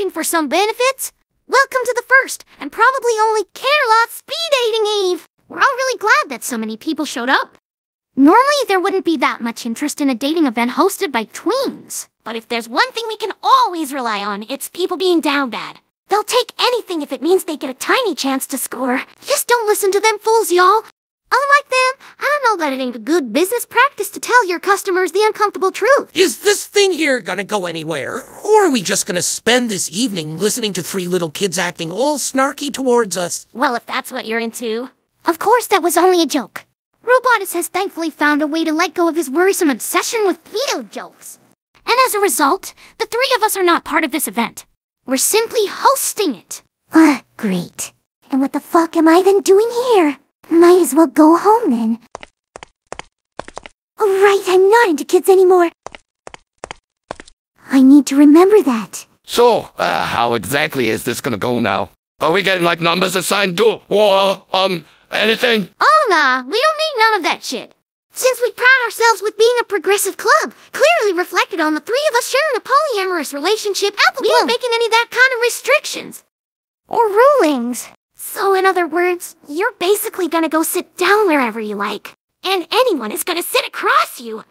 looking for some benefits? Welcome to the first, and probably only care-lot speed dating eve. We're all really glad that so many people showed up. Normally, there wouldn't be that much interest in a dating event hosted by tweens. But if there's one thing we can always rely on, it's people being down bad. They'll take anything if it means they get a tiny chance to score. Just don't listen to them fools, y'all. Unlike them, I don't know that it ain't a good business practice to tell your customers the uncomfortable truth. Is this thing here gonna go anywhere? Or are we just gonna spend this evening listening to three little kids acting all snarky towards us? Well, if that's what you're into. Of course, that was only a joke. Robotus has thankfully found a way to let go of his worrisome obsession with pedo jokes. And as a result, the three of us are not part of this event. We're simply hosting it. Great. And what the fuck am I then doing here? Might as well go home then. Oh right, I'm not into kids anymore. I need to remember that. So, how exactly is this gonna go now? Are we getting, like, numbers assigned to, or, anything? Oh nah, we don't need none of that shit. Since we pride ourselves with being a progressive club, clearly reflected on the three of us sharing a polyamorous relationship, we aren't making any of that kind of restrictions. Or rulings. So in other words, you're basically gonna go sit down wherever you like. And anyone is gonna sit across you.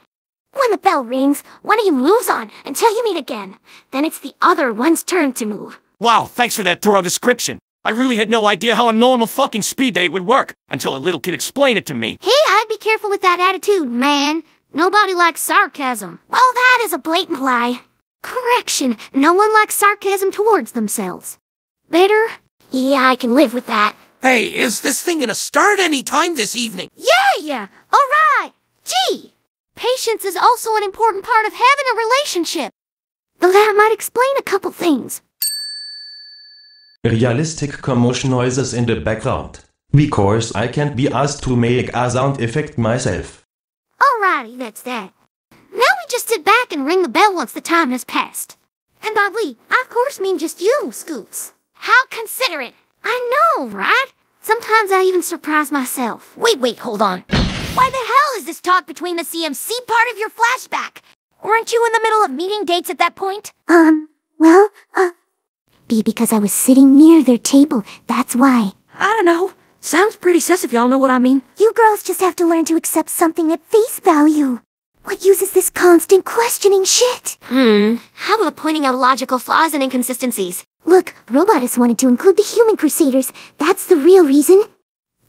When the bell rings, one of you moves on until you meet again. Then it's the other one's turn to move. Wow, thanks for that thorough description. I really had no idea how a normal fucking speed date would work until a little kid explained it to me. Hey, I'd be careful with that attitude, man. Nobody likes sarcasm. Well, that is a blatant lie. Correction, no one likes sarcasm towards themselves. Better? Yeah, I can live with that. Hey, is this thing gonna start any time this evening? Yeah. All right. Gee, patience is also an important part of having a relationship. Though that might explain a couple things. Realistic commotion noises in the background. Because I can't be asked to make a sound effect myself. Alrighty, that's that. Now we just sit back and ring the bell once the time has passed. And by we, I of course mean just you, Scoots. How considerate. I know, right? Sometimes I even surprise myself. Wait, hold on. Why the hell is this talk between the CMC part of your flashback? Weren't you in the middle of meeting dates at that point? Because I was sitting near their table, that's why. I don't know. Sounds pretty sus if y'all know what I mean. You girls just have to learn to accept something at face value. What use is this constant questioning shit? How about pointing out logical flaws and inconsistencies? Look, Robotus wanted to include the human crusaders. That's the real reason.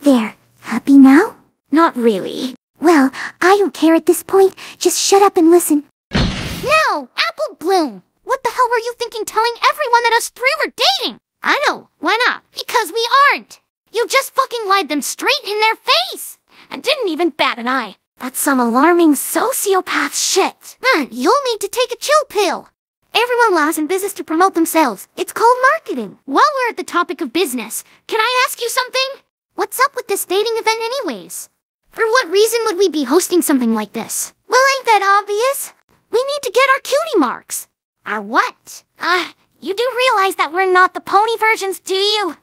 There. Happy now? Not really. Well, I don't care at this point. Just shut up and listen. No! Apple Bloom! What the hell were you thinking telling everyone that us three were dating? I know. Why not? Because we aren't. You just fucking lied them straight in their face. And didn't even bat an eye. That's some alarming sociopath shit. Man, you'll need to take a chill pill. Everyone lies in business to promote themselves. It's called marketing. While we're at the topic of business, can I ask you something? What's up with this dating event anyways? For what reason would we be hosting something like this? Well, ain't that obvious? We need to get our cutie marks. Our what? You do realize that we're not the pony versions, do you?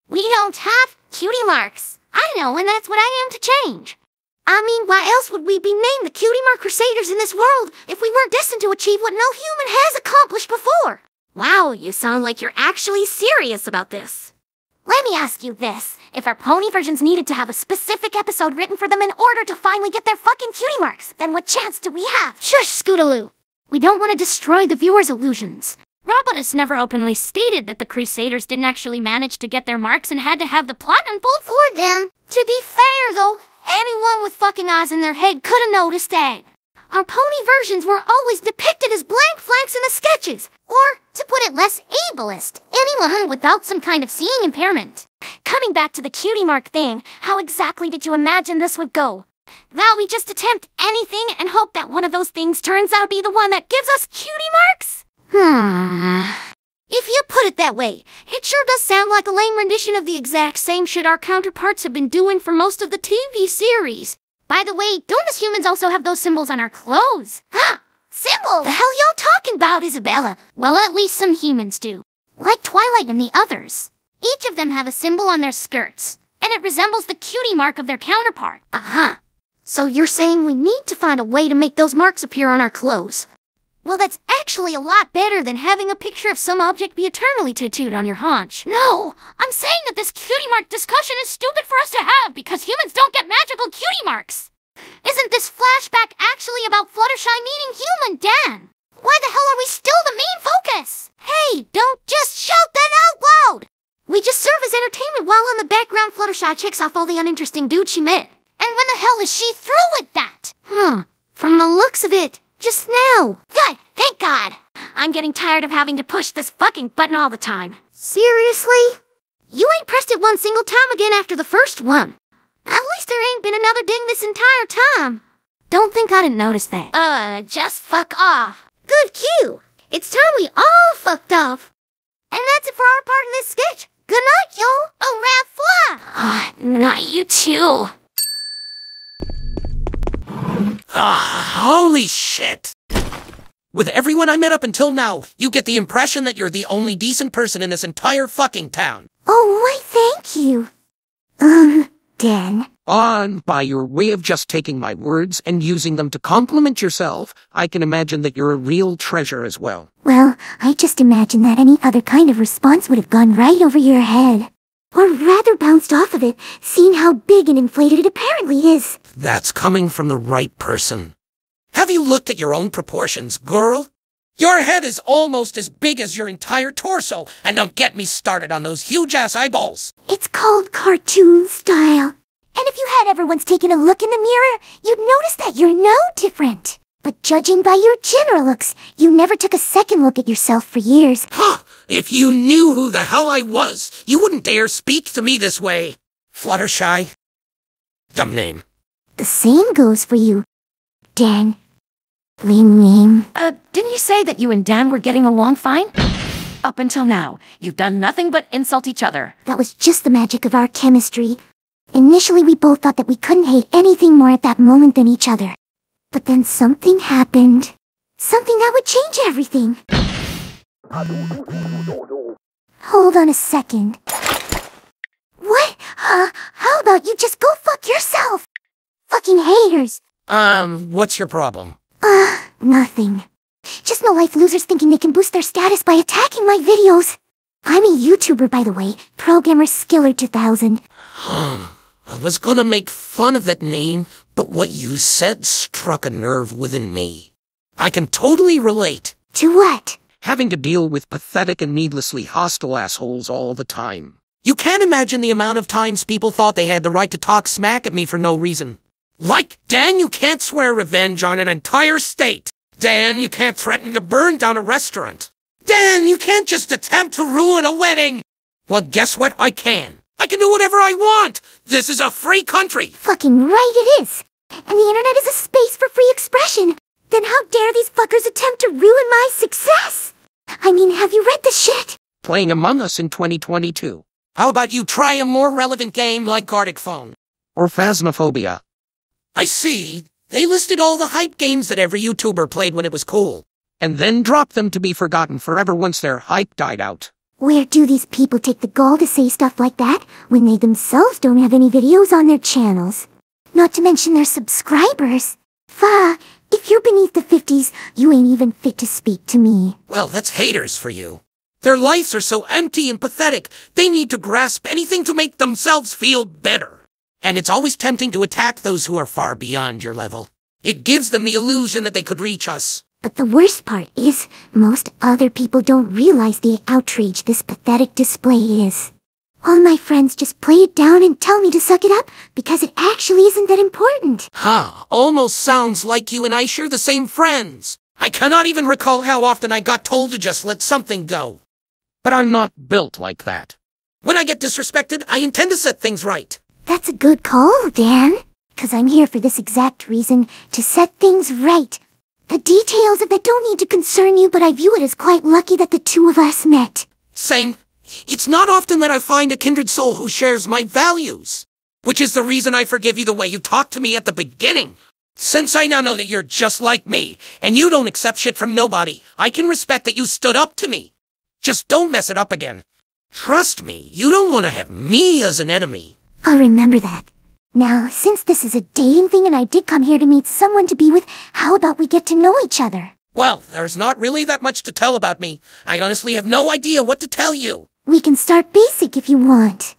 We don't have cutie marks. I know, and that's what I am to change. I mean, why else would we be named the Cutie Mark Crusaders in this world if we weren't destined to achieve what no human has accomplished before? Wow, you sound like you're actually serious about this. Let me ask you this. If our pony versions needed to have a specific episode written for them in order to finally get their fucking cutie marks, then what chance do we have? Shush, Scootaloo. We don't want to destroy the viewer's illusions. Robotus never openly stated that the Crusaders didn't actually manage to get their marks and had to have the platinum pulled for them. To be fair, though, anyone with fucking eyes in their head could have noticed that. Our pony versions were always depicted as blank flanks in the sketches. Or, to put it less ableist, anyone without some kind of seeing impairment. Coming back to the cutie mark thing, how exactly did you imagine this would go? That we just attempt anything and hope that one of those things turns out to be the one that gives us cutie marks? If you put it that way, it sure does sound like a lame rendition of the exact same shit our counterparts have been doing for most of the TV series. By the way, don't us humans also have those symbols on our clothes? Symbols? The hell y'all talking about, Isabella? Well, at least some humans do. Like Twilight and the others. Each of them have a symbol on their skirts, and it resembles the cutie mark of their counterpart. So you're saying we need to find a way to make those marks appear on our clothes? Well, that's actually a lot better than having a picture of some object be eternally tattooed on your haunch. No, I'm saying that this cutie mark discussion is stupid for us to have because humans don't get magical cutie marks. Isn't this flashback actually about Fluttershy meeting human Dan? Why the hell are we still the main focus? Hey, don't just shout that out loud! We just serve as entertainment while in the background Fluttershy checks off all the uninteresting dudes she met. And when the hell is she through with that? From the looks of it, just now. Good, thank God. I'm getting tired of having to push this fucking button all the time. Seriously? You ain't pressed it one single time again after the first one. At least there ain't been another ding this entire time. Don't think I didn't notice that. Just fuck off. Good cue. It's time we all fucked off. And that's it for our part in this sketch. Good night, yo. Au revoir. Not you too. Holy shit! With everyone I met up until now, you get the impression that you're the only decent person in this entire fucking town. Oh, why thank you. Dan. By your way of just taking my words and using them to compliment yourself, I can imagine that you're a real treasure as well. Well, I just imagine that any other kind of response would have gone right over your head. Or rather bounced off of it, seeing how big and inflated it apparently is. That's coming from the right person. Have you looked at your own proportions, girl? Your head is almost as big as your entire torso, and don't get me started on those huge-ass eyeballs. It's called cartoon style. And if you had ever once taken a look in the mirror, you'd notice that you're no different. But judging by your general looks, you never took a second look at yourself for years. If you knew who the hell I was, you wouldn't dare speak to me this way. Fluttershy. Dumb name. The same goes for you, Dan. Lame name. Didn't you say that you and Dan were getting along fine? Up until now, you've done nothing but insult each other. That was just the magic of our chemistry. Initially, we both thought that we couldn't hate anything more at that moment than each other. But then something happened. Something that would change everything. Hold on a second. What? How about you just go fuck yourself? Fucking haters. What's your problem? Nothing. Just no-life losers thinking they can boost their status by attacking my videos. I'm a YouTuber, by the way. Programmer Skiller 2000. I was gonna make fun of that name, but what you said struck a nerve within me. I can totally relate. To what? Having to deal with pathetic and needlessly hostile assholes all the time. You can't imagine the amount of times people thought they had the right to talk smack at me for no reason. Like, Dan, you can't swear revenge on an entire state. Dan, you can't threaten to burn down a restaurant. Dan, you can't just attempt to ruin a wedding. Well, guess what? I can. I can do whatever I want. This is a free country. Fucking right it is. And the internet is a space for free expression. Then how dare these fuckers attempt to ruin my success? I mean, have you read the shit? Playing Among Us in 2022. How about you try a more relevant game like Gartic Phone? Or Phasmophobia? I see. They listed all the hype games that every YouTuber played when it was cool. And then dropped them to be forgotten forever once their hype died out. Where do these people take the gall to say stuff like that when they themselves don't have any videos on their channels? Not to mention their subscribers. If you're beneath the 50s, you ain't even fit to speak to me. Well, that's haters for you. Their lives are so empty and pathetic, they need to grasp anything to make themselves feel better. And it's always tempting to attack those who are far beyond your level. It gives them the illusion that they could reach us. But the worst part is, most other people don't realize the outrage this pathetic display is. All my friends just play it down and tell me to suck it up because it actually isn't that important. Almost sounds like you and I share the same friends. I cannot even recall how often I got told to just let something go. But I'm not built like that. When I get disrespected, I intend to set things right. That's a good call, Dan. 'Cause I'm here for this exact reason, to set things right. The details of that don't need to concern you, but I view it as quite lucky that the two of us met. Same. It's not often that I find a kindred soul who shares my values. Which is the reason I forgive you the way you talked to me at the beginning. Since I now know that you're just like me, and you don't accept shit from nobody, I can respect that you stood up to me. Just don't mess it up again. Trust me, you don't want to have me as an enemy. I'll remember that. Now, since this is a dating thing and I did come here to meet someone to be with, how about we get to know each other? Well, there's not really that much to tell about me. I honestly have no idea what to tell you. We can start basic if you want.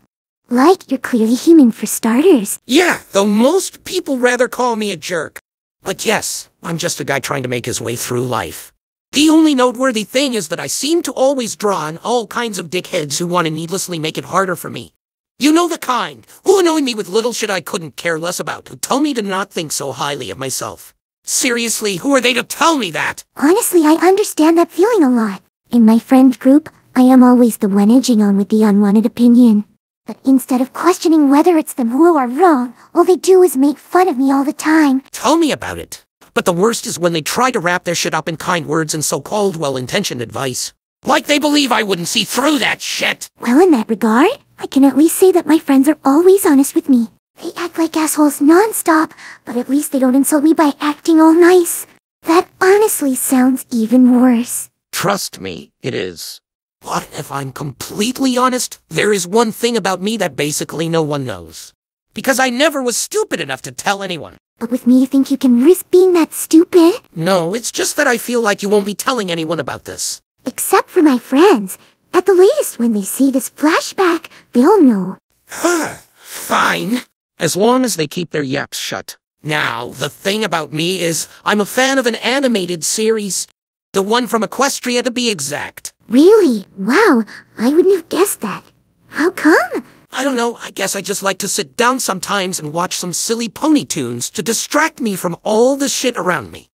Like, you're clearly human for starters. Yeah, though most people rather call me a jerk. But yes, I'm just a guy trying to make his way through life. The only noteworthy thing is that I seem to always draw on all kinds of dickheads who want to needlessly make it harder for me. You know the kind, who annoy me with little shit I couldn't care less about, who tell me to not think so highly of myself. Seriously, who are they to tell me that? Honestly, I understand that feeling a lot. In my friend group, I am always the one edging on with the unwanted opinion. But instead of questioning whether it's them who are wrong, all they do is make fun of me all the time. Tell me about it. But the worst is when they try to wrap their shit up in kind words and so-called well-intentioned advice. Like they believe I wouldn't see through that shit. Well, in that regard, I can at least say that my friends are always honest with me. They act like assholes non-stop, but at least they don't insult me by acting all nice. That honestly sounds even worse. Trust me, it is. But if I'm completely honest, there is one thing about me that basically no one knows. Because I never was stupid enough to tell anyone. But with me, you think you can risk being that stupid? No, it's just that I feel like you won't be telling anyone about this. Except for my friends. At the latest, when they see this flashback, they'll know. Fine. As long as they keep their yaps shut. Now, the thing about me is, I'm a fan of an animated series. The one from Equestria to be exact. Really? Wow, I wouldn't have guessed that. How come? I don't know, I guess I just like to sit down sometimes and watch some silly pony tunes to distract me from all the shit around me.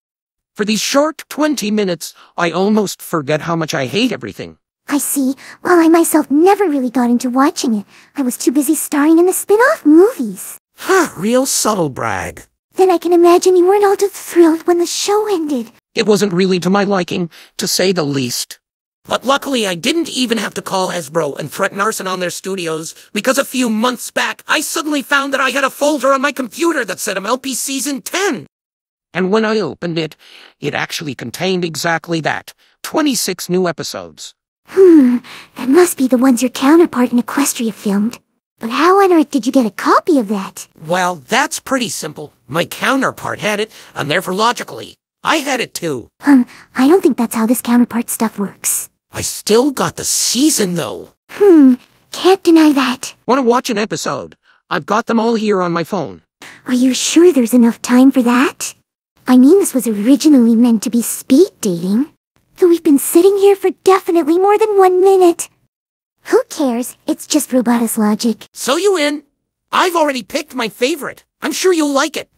For these short 20 minutes, I almost forget how much I hate everything. I see. While I myself never really got into watching it, I was too busy starring in the spin-off movies. Real subtle brag. Then I can imagine you weren't all too thrilled when the show ended. It wasn't really to my liking, to say the least. But luckily I didn't even have to call Hasbro and threaten arson on their studios, because a few months back I suddenly found that I had a folder on my computer that said MLP Season 10. And when I opened it, it actually contained exactly that. 26 new episodes. That must be the ones your counterpart in Equestria filmed. But how on earth did you get a copy of that? Well, that's pretty simple. My counterpart had it, and therefore logically, I had it too. I don't think that's how this counterpart stuff works. I still got the season though. Can't deny that. Want to watch an episode? I've got them all here on my phone. Are you sure there's enough time for that? I mean, this was originally meant to be speed dating. Though we've been sitting here for definitely more than 1 minute. Who cares? It's just Robotus logic. So you in? I've already picked my favorite. I'm sure you'll like it.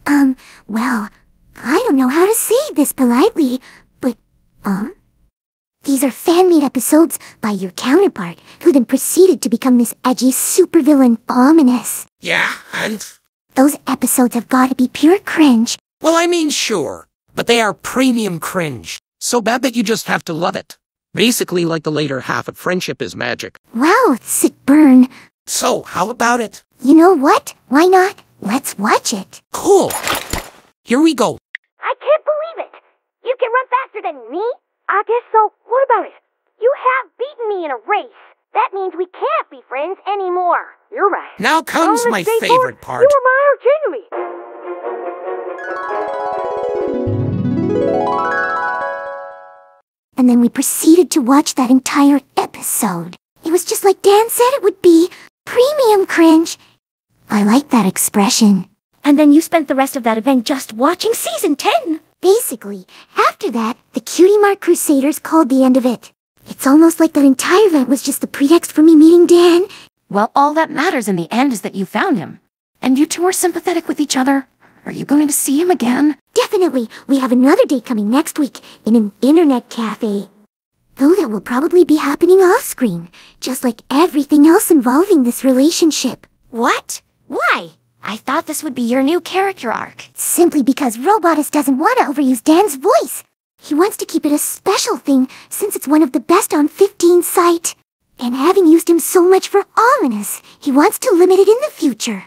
Well, I don't know how to say this politely, but, these are fan-made episodes by your counterpart, who then proceeded to become this edgy supervillain Ominous. Yeah, and? Those episodes have got to be pure cringe. Well, I mean, sure. But they are premium cringe. So bad that you just have to love it. Basically like the later half of Friendship is Magic. Wow, sick burn. So, how about it? You know what? Why not? Let's watch it. Cool. Here we go. I can't believe it. You can run faster than me? I guess so. What about it? You have beaten me in a race. That means we can't be friends anymore. You're right. Now comes my favorite part. You were my arch enemy. And then we proceeded to watch that entire episode. It was just like Dan said it would be. Premium cringe. I like that expression. And then you spent the rest of that event just watching Season 10. Basically, after that, the Cutie Mark Crusaders called the end of it. It's almost like that entire event was just the pretext for me meeting Dan. Well, all that matters in the end is that you found him. And you two are sympathetic with each other. Are you going to see him again? Definitely. We have another date coming next week in an internet cafe. Though that will probably be happening off-screen, just like everything else involving this relationship. What? Why? I thought this would be your new character arc. Simply because Robotus doesn't want to overuse Dan's voice. He wants to keep it a special thing since it's one of the best on 15's site. And having used him so much for Ominous, he wants to limit it in the future.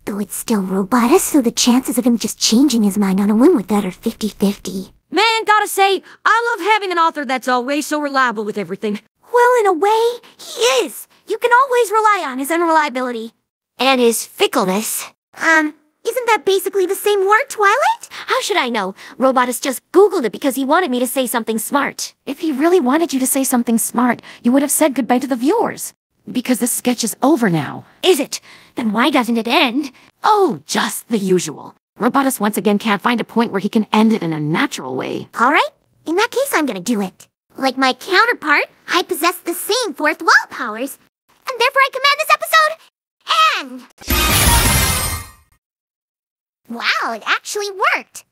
Though it's still Robotus, so the chances of him just changing his mind on a whim with that are 50-50. Man, gotta say, I love having an author that's always so reliable with everything. Well, in a way, he is. You can always rely on his unreliability. And his fickleness. Isn't that basically the same word, Twilight? How should I know? Robotus just Googled it because he wanted me to say something smart. If he really wanted you to say something smart, you would have said goodbye to the viewers. Because this sketch is over now. Is it? Then why doesn't it end? Oh, just the usual. Robotus once again can't find a point where he can end it in a natural way. Alright, in that case I'm gonna do it. Like my counterpart, I possess the same fourth wall powers, and therefore I command this episode end! Wow, it actually worked!